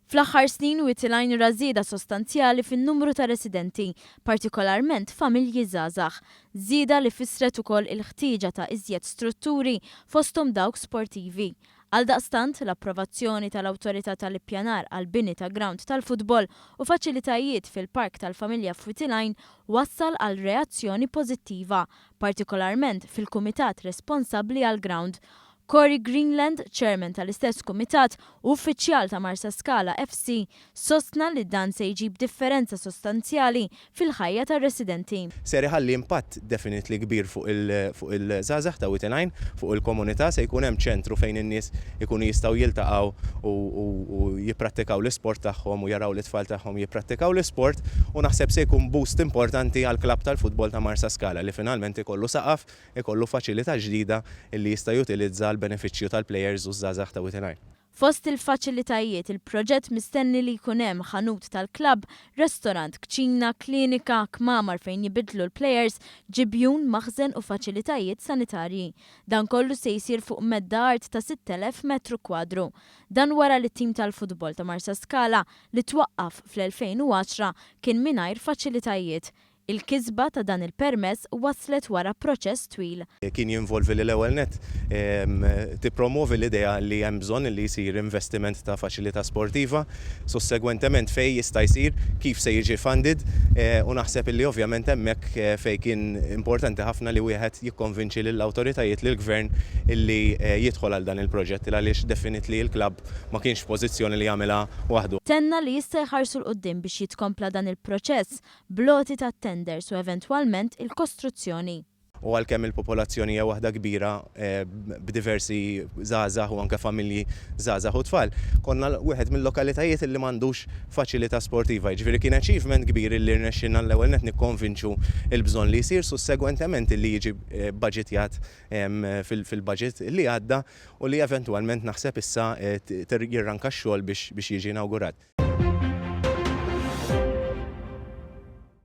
Fl-aħħar snin Witline ra żieda sostanzjali fin-numru ta' residenti, partikolarment familji żgħażagħ. Żieda li fissret ukoll il-ħtieġa ta' iżjed strutturi fosthom dawk sportivi. Għaldaqstant l-approvazzjoni tal-Awtorità tal-Ippjanar għal bini ta' ground tal-futbol u faċilitajiet fil-Park tal-Familja f'Witline wassal għal reazzjoni pożittiva, partikolarment fil-Kumitat responsabbli għall ground. Corey Greenland, chairman tal-istess kumitat u uffiċjal ta' Marsa Scala FC, sostna li dan se jġib differenza sostanzjali fil-ħajja tar-residenti. Ser iħalli impatt definitely kbir fuq il-żgħażagħ ta' Witline, fuq il-komunità se jkun hemm ċentru fejn in-nies ikunu jistgħu jiltaqgħu u jipprattikaw l-isport tagħhom u jaraw l-itfal tagħhom jipprattikaw l-isport u naħseb se jkun boost importanti għall klabb tal-futbol ta' Marsa Scala li finalment ikollu saqaf, ikollu faċilità ġdida li jista' jutilizza l-benefiċċju tal-plejers u żgħażagħ ta' Witline. Fost il-faċilitajiet, il-proġett mistenni li jkun hemm ħanut tal-klabb, restorant, kċina, klinika, kmamar fejn jibidlu l-plejers, ġibjun, maħżen u faċilitajiet sanitarji. Dan kollu se jsir fuq medda art ta' 6,000 metru kwadru. Dan wara li t-tim tal-futbol ta' Marsa Scala li twaqqaf fl-2010 kien mingħajr faċilitajiet. Il-kisba ta' dan il-permess waslet wara proċess twil. Kien jinvolvi li l-ewwel net tippromovi l-idea li hemm bżonn li jsir investiment ta' faċilità sportiva, sussegwentement fejn jista' jsir, kif se jiġi funded u naħseb li ovvjament hemmhekk fejn kien importanti ħafna li wieħed jikkonvinċi lill-awtoritajiet lill-gvern illi jidħol għal dan il-proġett għaliex definitely l-klabb ma kienx f'pożizzjoni li jagħmilha waħdu. Tenna li jista' jħarsu l-qudiem biex jitkompla dan il-proċess bloti ta' tenders u eventwalment il-kostruzzjoni. U għalkemm il-popolazzjoni hija waħda kbira b'diversi żgħażagħ u anke familji żgħażagħ u tfal, konna wieħed mill-lokalitajiet li m'għandux faċilità sportiva. Jiġifieri kien achievement kbir li rnexxinna l-ewwel net nikkonvinċu l-bżonn li jsir sussegwentement li jiġi baġitjat fil-baġit li għadda u li eventwalment naħseb issa jirranka x-xogħol biex jiġi inawgurat.